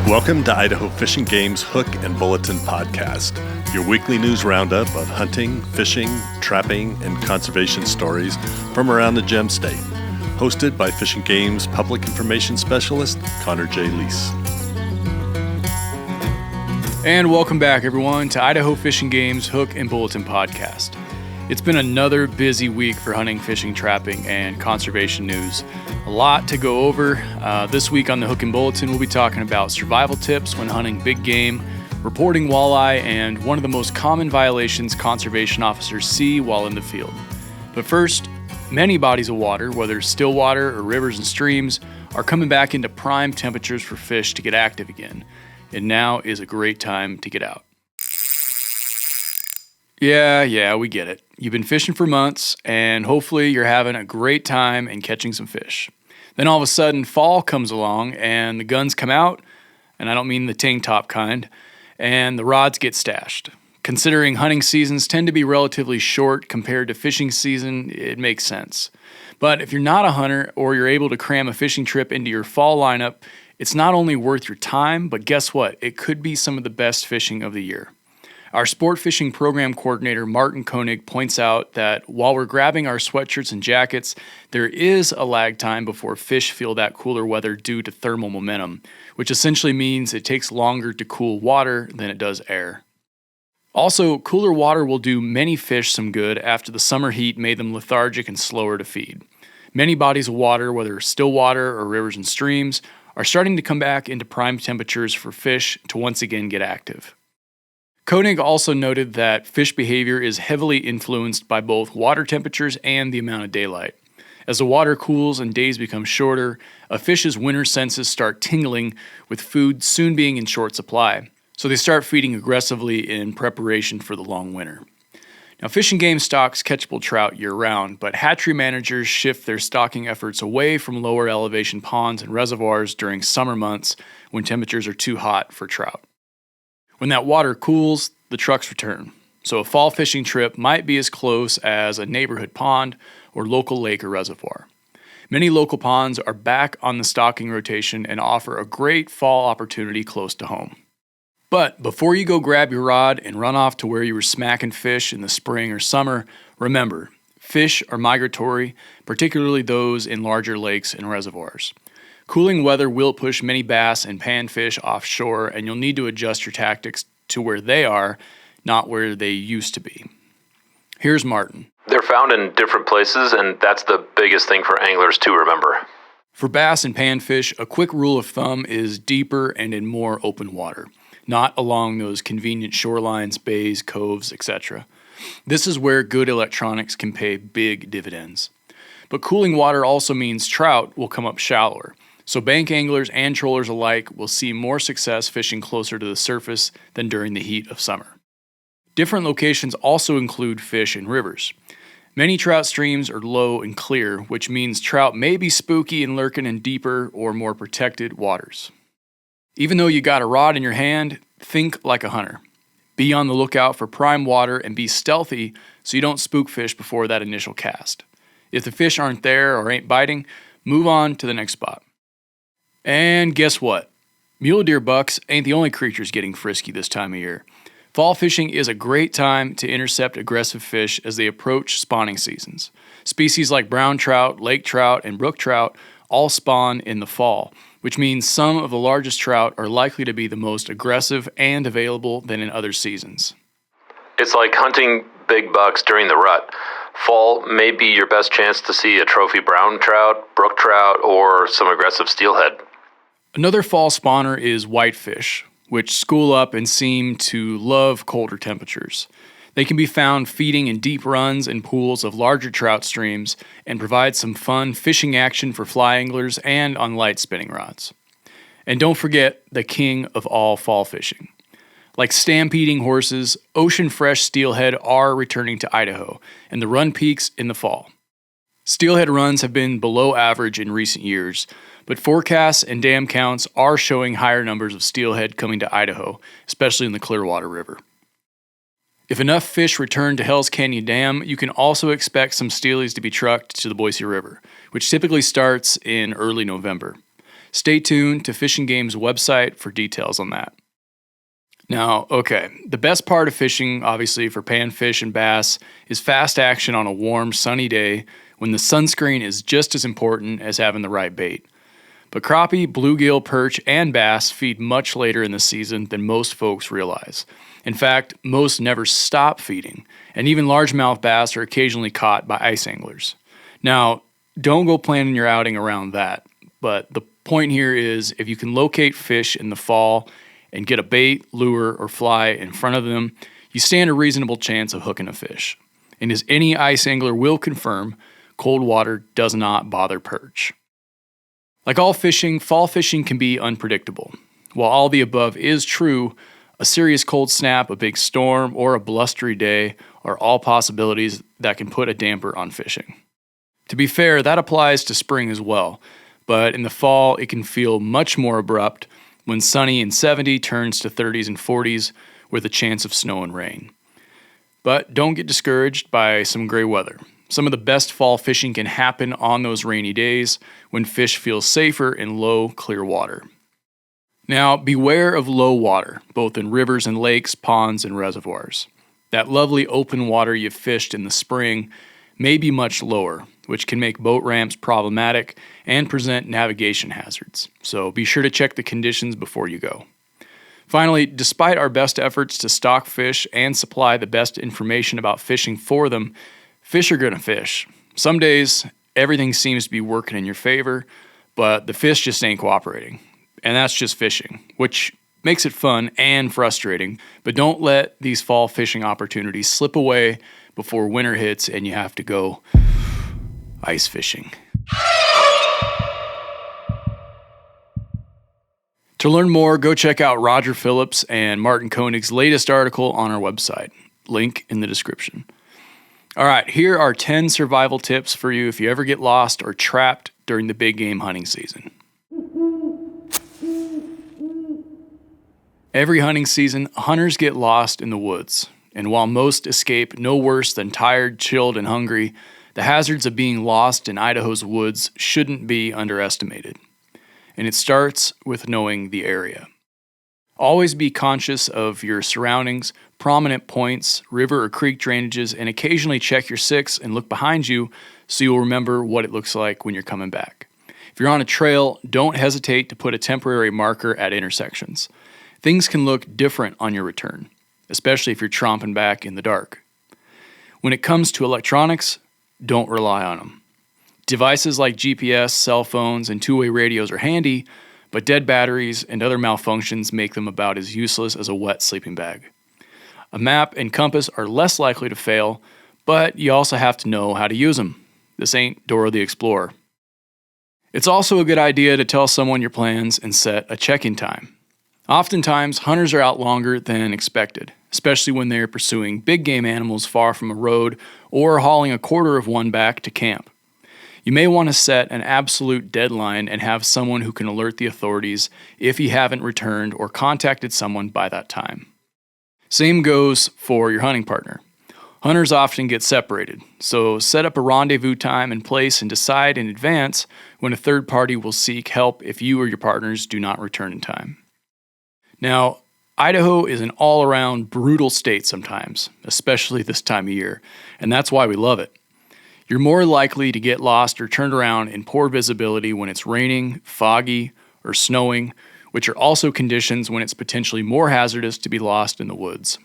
Welcome to Idaho Fish and Game's Hook and Bulletin podcast, your weekly news roundup of hunting, fishing, trapping, and conservation stories from around the Gem State. Hosted by Fish and Game's Public Information Specialist, Connor J. Lease. And welcome back, everyone, to Idaho Fish and Game's Hook and Bulletin podcast. It's been another busy week for hunting, fishing, trapping, and conservation news. A lot to go over. This week on the Hook and Bulletin, we'll be talking about survival tips when hunting big game, reporting walleye, and one of the most common violations conservation officers see while in the field. But first, many bodies of water, whether still water or rivers and streams, are coming back into prime temperatures for fish to get active again. And now is a great time to get out. Yeah, we get it. You've been fishing for months, and hopefully you're having a great time and catching some fish. Then all of a sudden, fall comes along, and the guns come out, and I don't mean the tank top kind, and the rods get stashed. Considering hunting seasons tend to be relatively short compared to fishing season, it makes sense. But if you're not a hunter, or you're able to cram a fishing trip into your fall lineup, it's not only worth your time, but guess what? It could be some of the best fishing of the year. Our sport fishing program coordinator, Martin Koenig, points out that while we're grabbing our sweatshirts and jackets, there is a lag time before fish feel that cooler weather due to thermal momentum, which essentially means it takes longer to cool water than it does air. Also, cooler water will do many fish some good after the summer heat made them lethargic and slower to feed. Many bodies of water, whether still water or rivers and streams, are starting to come back into prime temperatures for fish to once again get active. Koenig also noted that fish behavior is heavily influenced by both water temperatures and the amount of daylight. As the water cools and days become shorter, a fish's winter senses start tingling, with food soon being in short supply, so they start feeding aggressively in preparation for the long winter. Now, Fish and Game stocks catchable trout year-round, but hatchery managers shift their stocking efforts away from lower elevation ponds and reservoirs during summer months when temperatures are too hot for trout. When that water cools, the trucks return, so a fall fishing trip might be as close as a neighborhood pond or local lake or reservoir. Many local ponds are back on the stocking rotation and offer a great fall opportunity close to home. But before you go grab your rod and run off to where you were smacking fish in the spring or summer, remember, fish are migratory, particularly those in larger lakes and reservoirs. Cooling weather will push many bass and panfish offshore, and you'll need to adjust your tactics to where they are, not where they used to be. Here's Martin. They're found in different places, and that's the biggest thing for anglers to remember. For bass and panfish, a quick rule of thumb is deeper and in more open water, not along those convenient shorelines, bays, coves, etc. This is where good electronics can pay big dividends. But cooling water also means trout will come up shallower. So bank anglers and trollers alike will see more success fishing closer to the surface than during the heat of summer. Different locations also include fish and rivers. Many trout streams are low and clear, which means trout may be spooky and lurking in deeper or more protected waters. Even though you got a rod in your hand, think like a hunter. Be on the lookout for prime water and be stealthy so you don't spook fish before that initial cast. If the fish aren't there or ain't biting, move on to the next spot. And guess what? Mule deer bucks ain't the only creatures getting frisky this time of year. Fall fishing is a great time to intercept aggressive fish as they approach spawning seasons. Species like brown trout, lake trout, and brook trout all spawn in the fall, which means some of the largest trout are likely to be the most aggressive and available than in other seasons. It's like hunting big bucks during the rut. Fall may be your best chance to see a trophy brown trout, brook trout, or some aggressive steelhead. Another fall spawner is whitefish, which school up and seem to love colder temperatures. They can be found feeding in deep runs and pools of larger trout streams and provide some fun fishing action for fly anglers and on light spinning rods. And don't forget the king of all fall fishing. Like stampeding horses, ocean fresh steelhead are returning to Idaho, and the run peaks in the fall. Steelhead runs have been below average in recent years, but forecasts and dam counts are showing higher numbers of steelhead coming to Idaho, especially in the Clearwater River. If enough fish return to Hells Canyon Dam, you can also expect some steelies to be trucked to the Boise River, which typically starts in early November. Stay tuned to Fish and Game's website for details on that. Now, okay, the best part of fishing, obviously, for panfish and bass is fast action on a warm, sunny day when the sunscreen is just as important as having the right bait. But crappie, bluegill, perch, and bass feed much later in the season than most folks realize. In fact, most never stop feeding, and even largemouth bass are occasionally caught by ice anglers. Now, don't go planning your outing around that, but the point here is if you can locate fish in the fall and get a bait, lure, or fly in front of them, you stand a reasonable chance of hooking a fish. And as any ice angler will confirm, cold water does not bother perch. Like all fishing, fall fishing can be unpredictable. While all the above is true, a serious cold snap, a big storm, or a blustery day are all possibilities that can put a damper on fishing. To be fair, that applies to spring as well, but in the fall it can feel much more abrupt when sunny and 70 turns to 30s and 40s with a chance of snow and rain. But don't get discouraged by some gray weather. Some of the best fall fishing can happen on those rainy days when fish feel safer in low, clear water. Now, beware of low water, both in rivers and lakes, ponds, and reservoirs. That lovely open water you fished in the spring may be much lower, which can make boat ramps problematic and present navigation hazards. So be sure to check the conditions before you go. Finally, despite our best efforts to stock fish and supply the best information about fishing for them, fish are gonna fish. Some days, everything seems to be working in your favor, but the fish just ain't cooperating. And that's just fishing, which makes it fun and frustrating. But don't let these fall fishing opportunities slip away before winter hits and you have to go ice fishing. To learn more, go check out Roger Phillips and Martin Koenig's latest article on our website. Link in the description. All right, here are 10 survival tips for you if you ever get lost or trapped during the big game hunting season. Every hunting season, hunters get lost in the woods, and while most escape no worse than tired, chilled, and hungry, the hazards of being lost in Idaho's woods shouldn't be underestimated. And it starts with knowing the area. Always be conscious of your surroundings, prominent points, river or creek drainages, and occasionally check your six and look behind you so you'll remember what it looks like when you're coming back. If you're on a trail, don't hesitate to put a temporary marker at intersections. Things can look different on your return, especially if you're tromping back in the dark. When it comes to electronics, don't rely on them. Devices like GPS, cell phones, and two-way radios are handy, but dead batteries and other malfunctions make them about as useless as a wet sleeping bag. A map and compass are less likely to fail, but you also have to know how to use them. This ain't Dora the Explorer. It's also a good idea to tell someone your plans and set a check-in time. Oftentimes, hunters are out longer than expected, especially when they are pursuing big game animals far from a road or hauling a quarter of one back to camp. You may want to set an absolute deadline and have someone who can alert the authorities if you haven't returned or contacted someone by that time. Same goes for your hunting partner. Hunters often get separated, so set up a rendezvous time and place and decide in advance when a third party will seek help if you or your partners do not return in time. Now, Idaho is an all-around brutal state sometimes, especially this time of year, and that's why we love it. You're more likely to get lost or turned around in poor visibility when it's raining, foggy, or snowing, which are also conditions when it's potentially more hazardous to be lost in the woods.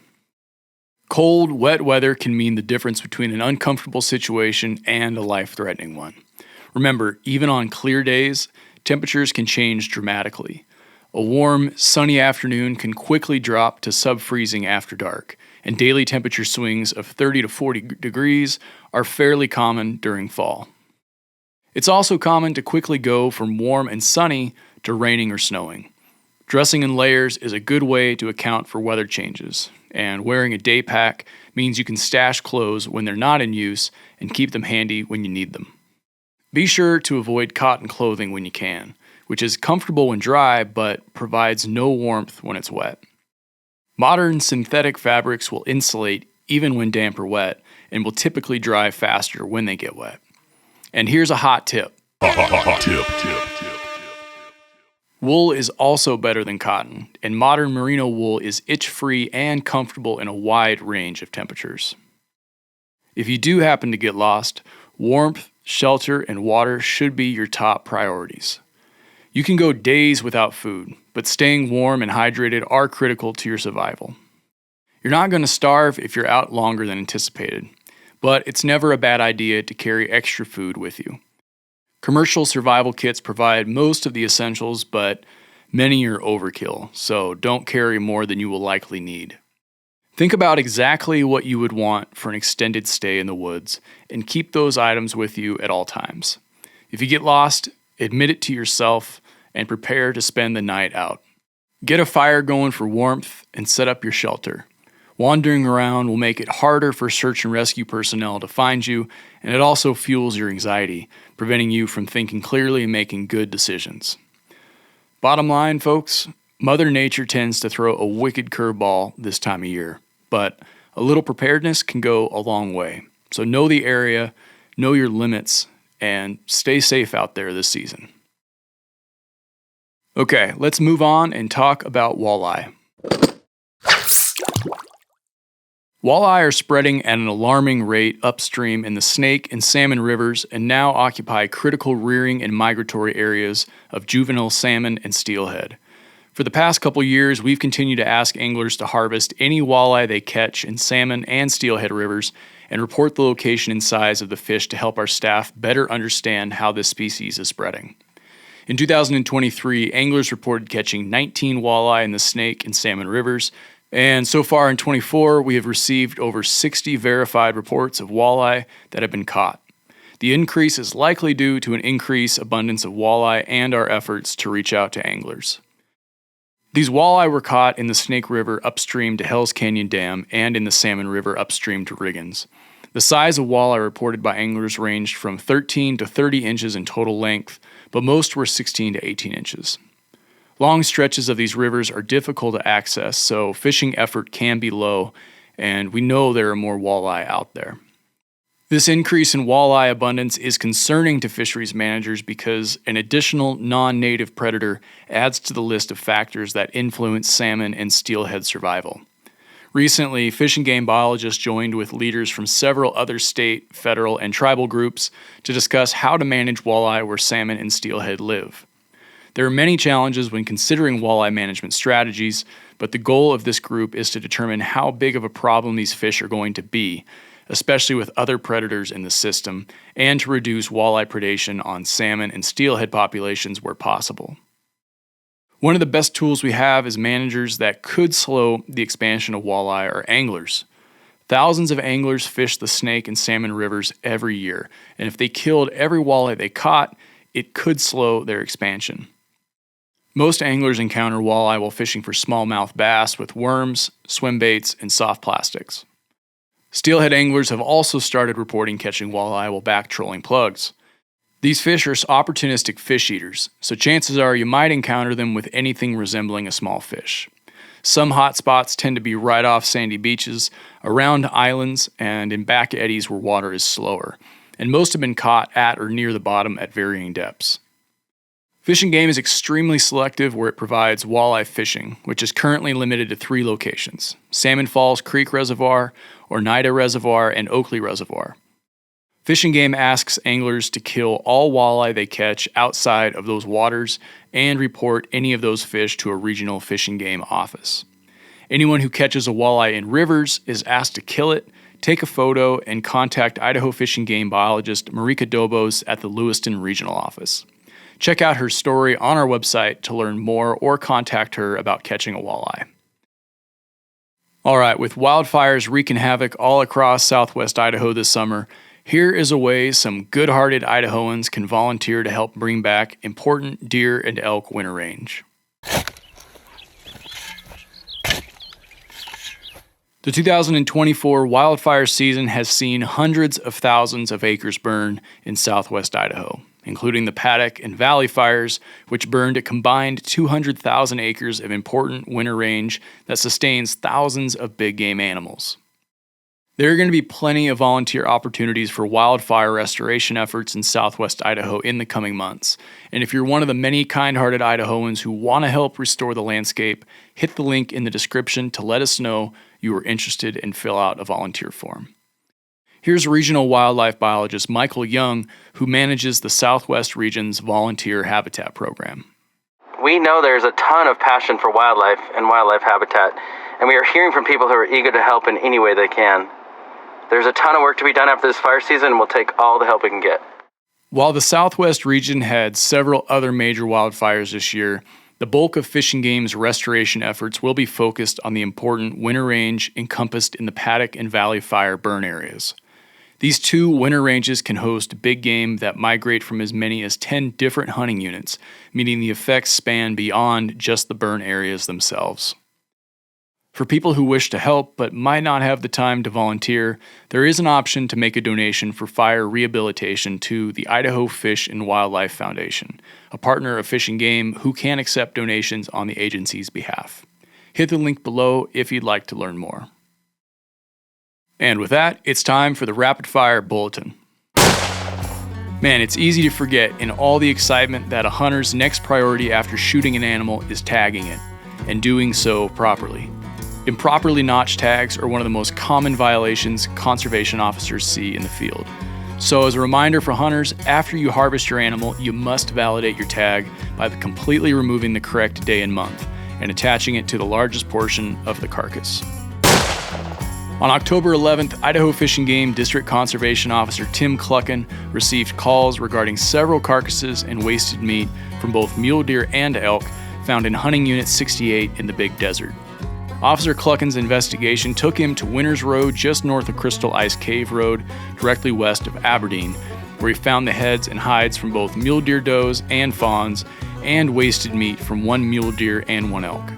Cold, wet weather can mean the difference between an uncomfortable situation and a life-threatening one. Remember, even on clear days, temperatures can change dramatically. A warm, sunny afternoon can quickly drop to sub-freezing after dark, and daily temperature swings of 30 to 40 degrees are fairly common during fall. It's also common to quickly go from warm and sunny to raining or snowing. Dressing in layers is a good way to account for weather changes, and wearing a day pack means you can stash clothes when they're not in use and keep them handy when you need them. Be sure to avoid cotton clothing when you can, which is comfortable when dry but provides no warmth when it's wet. Modern synthetic fabrics will insulate even when damp or wet, and will typically dry faster when they get wet. And here's a hot tip. Wool is also better than cotton, and modern merino wool is itch-free and comfortable in a wide range of temperatures. If you do happen to get lost, warmth, shelter, and water should be your top priorities. You can go days without food, but staying warm and hydrated are critical to your survival. You're not going to starve if you're out longer than anticipated, but it's never a bad idea to carry extra food with you. Commercial survival kits provide most of the essentials, but many are overkill, so don't carry more than you will likely need. Think about exactly what you would want for an extended stay in the woods, and keep those items with you at all times. If you get lost, admit it to yourself, and prepare to spend the night out. Get a fire going for warmth and set up your shelter. Wandering around will make it harder for search and rescue personnel to find you, and it also fuels your anxiety, preventing you from thinking clearly and making good decisions. Bottom line, folks, Mother Nature tends to throw a wicked curveball this time of year, but a little preparedness can go a long way. So know the area, know your limits, and stay safe out there this season. Okay, let's move on and talk about walleye. Walleye are spreading at an alarming rate upstream in the Snake and Salmon rivers and now occupy critical rearing and migratory areas of juvenile salmon and steelhead. For the past couple years, we've continued to ask anglers to harvest any walleye they catch in salmon and steelhead rivers and report the location and size of the fish to help our staff better understand how this species is spreading. In 2023, anglers reported catching 19 walleye in the Snake and Salmon rivers, and so far in 24, we have received over 60 verified reports of walleye that have been caught. The increase is likely due to an increased abundance of walleye and our efforts to reach out to anglers. These walleye were caught in the Snake River upstream to Hell's Canyon Dam and in the Salmon River upstream to Riggins. The size of walleye reported by anglers ranged from 13 to 30 inches in total length, but most were 16 to 18 inches. Long stretches of these rivers are difficult to access, so fishing effort can be low, and we know there are more walleye out there. This increase in walleye abundance is concerning to fisheries managers because an additional non-native predator adds to the list of factors that influence salmon and steelhead survival. Recently, Fish and Game biologists joined with leaders from several other state, federal, and tribal groups to discuss how to manage walleye where salmon and steelhead live. There are many challenges when considering walleye management strategies, but the goal of this group is to determine how big of a problem these fish are going to be, especially with other predators in the system, and to reduce walleye predation on salmon and steelhead populations where possible. One of the best tools we have as managers that could slow the expansion of walleye are anglers. Thousands of anglers fish the Snake and Salmon rivers every year, and if they killed every walleye they caught, it could slow their expansion. Most anglers encounter walleye while fishing for smallmouth bass with worms, swim baits, and soft plastics. Steelhead anglers have also started reporting catching walleye while back trolling plugs. These fish are opportunistic fish eaters, so chances are you might encounter them with anything resembling a small fish. Some hot spots tend to be right off sandy beaches, around islands, and in back eddies where water is slower, and most have been caught at or near the bottom at varying depths. Fish and Game is extremely selective where it provides walleye fishing, which is currently limited to 3 locations: Salmon Falls Creek Reservoir, Oneida Reservoir, and Oakley Reservoir. Fish and Game asks anglers to kill all walleye they catch outside of those waters and report any of those fish to a regional Fish and Game office. Anyone who catches a walleye in rivers is asked to kill it, take a photo, and contact Idaho Fish and Game biologist Marika Dobos at the Lewiston Regional Office. Check out her story on our website to learn more or contact her about catching a walleye. All right, with wildfires wreaking havoc all across Southwest Idaho this summer, here is a way some good-hearted Idahoans can volunteer to help bring back important deer and elk winter range. The 2024 wildfire season has seen hundreds of thousands of acres burn in Southwest Idaho, including the Paddock and Valley fires, which burned a combined 200,000 acres of important winter range that sustains thousands of big game animals. There are going to be plenty of volunteer opportunities for wildfire restoration efforts in Southwest Idaho in the coming months. And if you're one of the many kind-hearted Idahoans who want to help restore the landscape, hit the link in the description to let us know you are interested and fill out a volunteer form. Here's regional wildlife biologist Michael Young, who manages the Southwest region's volunteer habitat program. We know there's a ton of passion for wildlife and wildlife habitat, and we are hearing from people who are eager to help in any way they can. There's a ton of work to be done after this fire season, and we'll take all the help we can get. While the Southwest region had several other major wildfires this year, the bulk of Fish and Game's restoration efforts will be focused on the important winter range encompassed in the Paddock and Valley Fire burn areas. These two winter ranges can host big game that migrate from as many as 10 different hunting units, meaning the effects span beyond just the burn areas themselves. For people who wish to help but might not have the time to volunteer, there is an option to make a donation for fire rehabilitation to the Idaho Fish and Wildlife Foundation, a partner of Fish and Game who can accept donations on the agency's behalf. Hit the link below if you'd like to learn more. And with that, it's time for the Rapid Fire Bulletin. Man, it's easy to forget in all the excitement that a hunter's next priority after shooting an animal is tagging it, and doing so properly. Improperly notched tags are one of the most common violations conservation officers see in the field. So as a reminder for hunters, after you harvest your animal, you must validate your tag by completely removing the correct day and month and attaching it to the largest portion of the carcass. On October 11th, Idaho Fish and Game District Conservation Officer Tim Cluckin received calls regarding several carcasses and wasted meat from both mule deer and elk found in Hunting Unit 68 in the Big Desert. Officer Cluckin's investigation took him to Winters Road just north of Crystal Ice Cave Road, directly west of Aberdeen, where he found the heads and hides from both mule deer does and fawns, and wasted meat from one mule deer and one elk.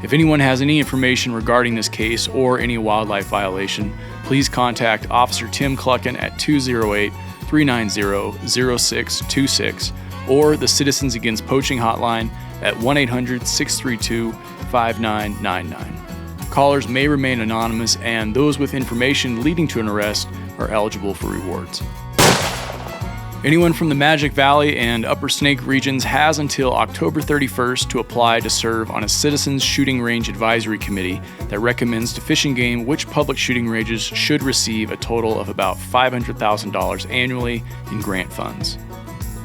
If anyone has any information regarding this case or any wildlife violation, please contact Officer Tim Cluckin at 208-390-0626 or the Citizens Against Poaching hotline at 1-800-632-5999. Callers may remain anonymous, and those with information leading to an arrest are eligible for rewards. Anyone from the Magic Valley and Upper Snake regions has until October 31st to apply to serve on a Citizens Shooting Range Advisory Committee that recommends to Fish and Game which public shooting ranges should receive a total of about $500,000 annually in grant funds.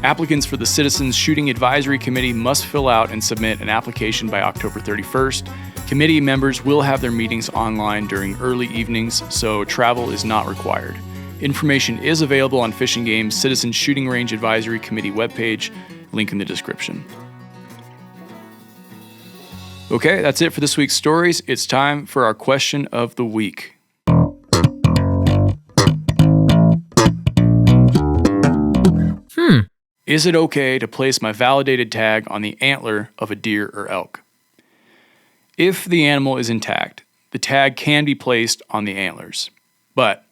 Applicants for the Citizens Shooting Advisory Committee must fill out and submit an application by October 31st. Committee members will have their meetings online during early evenings, so travel is not required. Information is available on Fish and Game's Citizens Shooting Range Advisory Committee webpage, link in the description. Okay, that's it for this week's stories. It's time for our question of the week. Is it okay to place my validated tag on the antler of a deer or elk? If the animal is intact, the tag can be placed on the antlers. But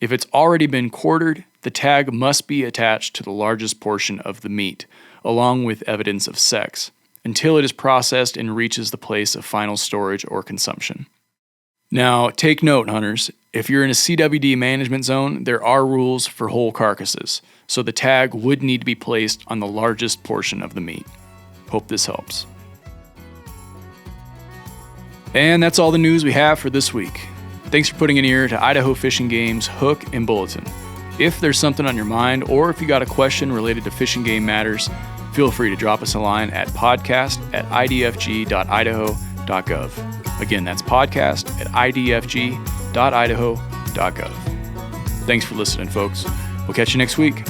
if it's already been quartered, the tag must be attached to the largest portion of the meat, along with evidence of sex, until it is processed and reaches the place of final storage or consumption. Now, take note, hunters. If you're in a CWD management zone, there are rules for whole carcasses, so the tag would need to be placed on the largest portion of the meat. Hope this helps. And that's all the news we have for this week. Thanks for putting an ear to Idaho Fish and Game's Hook and Bulletin. If there's something on your mind, or if you got a question related to Fish and Game matters, feel free to drop us a line at podcast@idfg.idaho.gov. Again, that's podcast@idfg.idaho.gov. Thanks for listening, folks. We'll catch you next week.